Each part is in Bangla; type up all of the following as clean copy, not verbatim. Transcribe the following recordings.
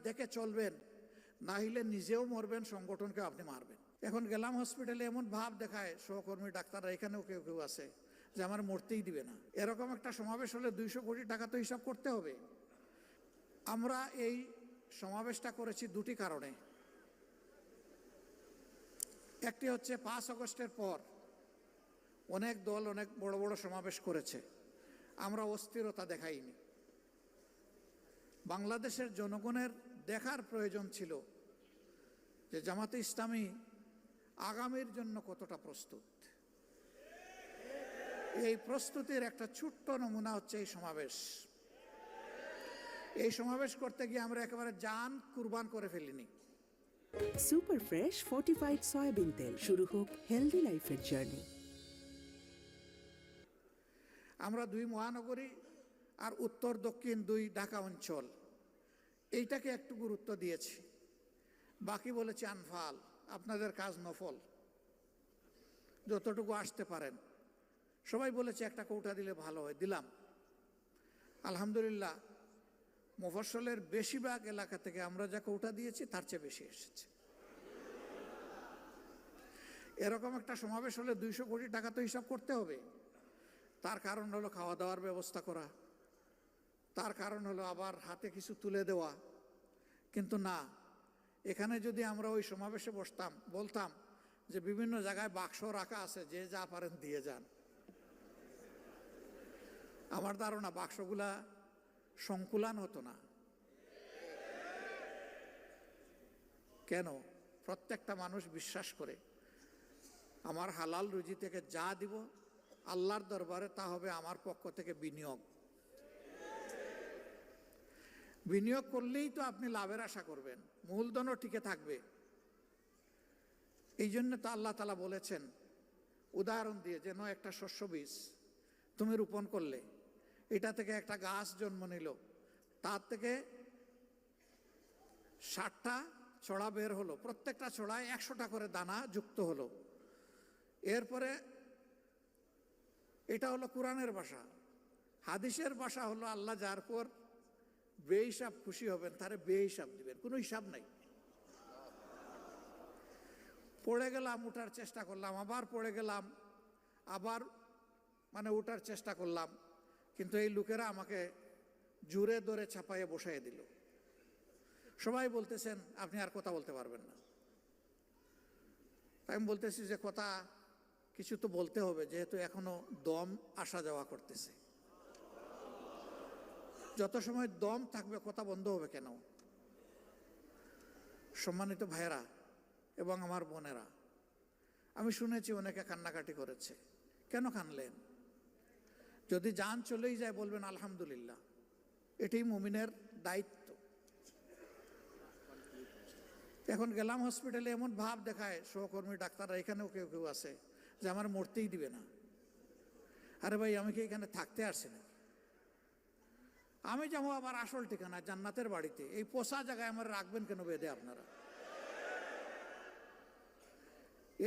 দেখে চলবেন, না হলে নিজেও মরবেন, সংগঠনকে আপনি মারবেন। এখন গেলাম হসপিটালে, এমন ভাব দেখায় সহকর্মী ডাক্তাররা, এখানেও কেউ কেউ আছে, যে আমার মরতেই দিবে না। এরকম একটা সমাবেশ হলে 200 কোটি টাকা তো হিসাব করতে হবে। আমরা এই সমাবেশটা করেছি দুটি কারণে। একটি হচ্ছে 5 আগস্টের পর অনেক দল অনেক বড় বড় সমাবেশ করেছে, আমরা অস্থিরতা দেখাইনি। বাংলাদেশের জনগণের দেখার প্রয়োজন ছিল যে জামাতে ইসলামী আগামীর জন্য কতটা প্রস্তুত। এই প্রস্তুতির একটা ছোট্ট নমুনা হচ্ছে এই সমাবেশ। এই সমাবেশ করতে গিয়ে আমরা একেবারে জান কুরবান করে ফেলিনি। সুপার ফ্রেশ ফর্টিফাইড সয়াবিন তেল, শুরু হোক হেলদি লাইফের জার্নি। আমরা 2 মহানগরী আর উত্তর দক্ষিণ 2 ঢাকা অঞ্চল, এইটাকে একটু গুরুত্ব দিয়েছি। বাকি বলেছি আনফাল, আপনাদের কাজ নফল, যতটুকু আসতে পারেন। সবাই বলেছে একটা কৌটা দিলে ভালো হয়, দিলাম। আলহামদুলিল্লাহ, মফস্বলের বেশিরভাগ এলাকা থেকে আমরা যা কৌটা দিয়েছি তার চেয়ে বেশি এসেছে। এরকম একটা সমাবেশ হলে 200 কোটি টাকা তো হিসাব করতে হবে। তার কারণ হলো খাওয়া দাওয়ার ব্যবস্থা করা, তার কারণ হলো আবার হাতে কিছু তুলে দেওয়া। কিন্তু না, এখানে যদি আমরা ওই সমাবেশে বসতাম, বলতাম যে বিভিন্ন জায়গায় বাক্স রাখা আছে, যে যা পারেন দিয়ে যান, আমার ধারণা বাক্সগুলা সংকুলান হতো না। কেন? প্রত্যেকটা মানুষ বিশ্বাস করে আমার হালাল রুজি থেকে যা দিব আল্লাহর দরবারে তা হবে আমার পক্ষ থেকে বিনিয়োগ। বিনিয়োগ করলেই তো আপনি লাভের আশা করবেন, মূলধনও টিকে থাকবে। এই জন্য তো আল্লাহ তাআলা বলেছেন উদাহরণ দিয়ে, যেন একটা শস্য বীজ তুমি রোপণ করলে, এটা থেকে একটা গাছ জন্ম নিল, তার থেকে 60টা ছড়া বের হলো, প্রত্যেকটা ছড়ায় 100টা করে দানা যুক্ত হলো। এরপরে এটা হলো কোরআনের ভাষা। হাদিসের ভাষা হলো আল্লাহ যার পর বেহিসাব খুশি হবেন তারে বেহিসাব দিবেন, কোনো হিসাব নাই। পড়ে গেলাম, উঠার চেষ্টা করলাম, আবার পড়ে গেলাম, আবার উঠার চেষ্টা করলাম, কিন্তু এই লোকেরা আমাকে জোরে ধরে চাপাইয়ে বসাইয়ে দিল। সবাই বলতেছেন আপনি আর কথা বলতে পারবেন না। তাই আমি বলতেছি যে কথা কিছু তো বলতে হবে, যেহেতু এখনো দম আসা যাওয়া করতেছে। যত সময় দম থাকবে কথা বন্ধ হবে কেন? সম্মানিত ভাইয়েরা এবং আমার বোনেরা, আমি শুনেছি অনেকে কান্নাকাটি করেছে। কেন কানলেন? যদি জান চলেই যায় বলবেন আলহামদুলিল্লাহ, এটাই মুমিনের দায়িত্ব। এখন গেলাম হসপিটালে, এমন ভাব দেখায় সহকর্মী ডাক্তাররা, এখানেও কেউ কেউ আছে, যে আমার মরতেই দিবে না। আরে ভাই, আমি কি এখানে থাকতে আসছি না? আমি যাবো আবার আসল ঠিকানা জান্নাতের বাড়িতে, এই পোষা জায়গায় আমার রাখবেন কেন বেঁধে আপনারা?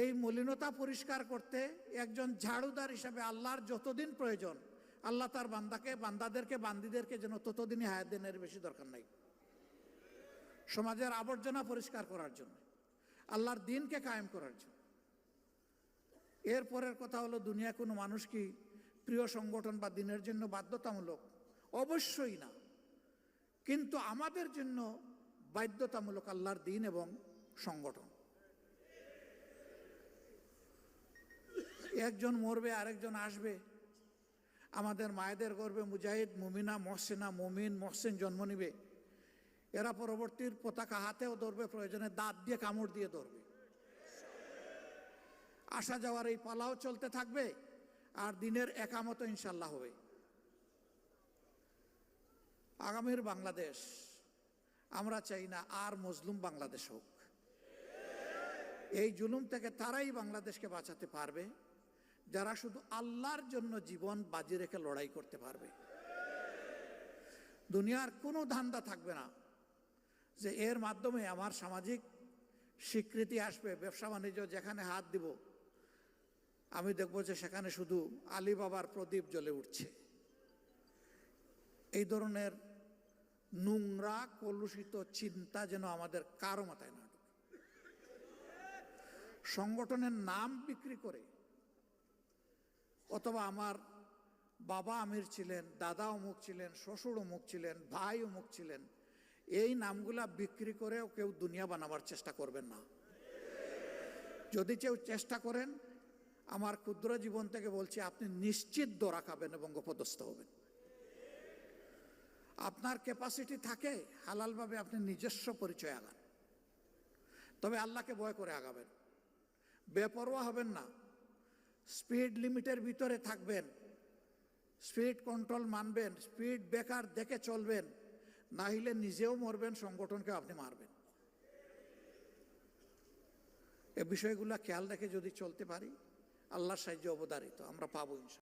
এই মলিনতা পরিষ্কার করতে একজন ঝাড়ুদার হিসাবে আল্লাহর যতদিন প্রয়োজন, আল্লাহ তার বান্দিদেরকে যেন ততদিনই হায়াত দেন, এর বেশি দরকার নাই। সমাজের আবর্জনা পরিষ্কার করার জন্য, আল্লাহর দ্বীনকে কায়েম করার জন্য। এরপরের কথা হলো, দুনিয়া কোনো মানুষ কি প্রিয় সংগঠন বা দ্বীনের জন্য বাধ্যতামূলক? অবশ্যই না, কিন্তু আমাদের জন্য বাধ্যতামূলক আল্লাহর দ্বীন এবং সংগঠন। একজন মরবে, আরেকজন আসবে। আমাদের মায়েদের গর্ভে মুজাহিদ, মুমিনা, মহসিনা, মুমিন, মহসিন জন্ম নিবে। এরা পরবর্তীর পতাকা হাতেও ধরবে, প্রয়োজনে দাঁত দিয়ে কামড় দিয়ে ধরবে। আসা যাওয়ার এই পালাও চলতে থাকবে, আর দিনের একামত ইনশাল্লাহ হবে। আগামীর বাংলাদেশ আমরা চাই না আর মজলুম বাংলাদেশ হোক। এই জুলুম থেকে তারাই বাংলাদেশকে বাঁচাতে পারবে যারা শুধু আল্লাহর জন্য জীবন বাজি রেখে লড়াই করতে পারবে। দুনিয়ার কোনো ধান্দা থাকবে না যে এর মাধ্যমে আমার সামাজিক স্বীকৃতি আসবে, ব্যবসা বাণিজ্য যেখানে হাত দিব আমি দেখব যে সেখানে শুধু আলী বাবার প্রদীপ জ্বলে উঠছে। এই ধরনের নোংরা কলুষিত চিন্তা যেন আমাদের কারো মাথায় না ঢোকে। সংগঠনের নাম বিক্রি করে অথবা আমার বাবা আমির ছিলেন, দাদা অমুক ছিলেন, শ্বশুর অমুক ছিলেন, ভাই অমুক ছিলেন, এই নামগুলা বিক্রি করেও কেউ দুনিয়া বানাবার চেষ্টা করবেন না। যদি কেউ চেষ্টা করেন, আমার ক্ষুদ্র জীবন থেকে বলছি, আপনি নিশ্চিত দরা খাবেন এবং অপদস্থ হবেন। আপনার ক্যাপাসিটি থাকে, হালালভাবে আপনি নিজস্ব পরিচয় আগান, তবে আল্লাহকে ভয় করে আগাবেন। বেপরোয়া হবেন না, স্পিড লিমিটের ভিতরে থাকবেন, স্পিড কন্ট্রোল মানবেন, স্পিড ব্রেকার দেখে চলবেন, না হলে নিজেও মরবেন, সংগঠনকে আপনি মারবেন। এই বিষয়গুলো খেয়াল রেখে যদি চলতে পারি, আল্লাহর সাহায্য অবধারিত আমরা পাবো ইনশাআল্লাহ।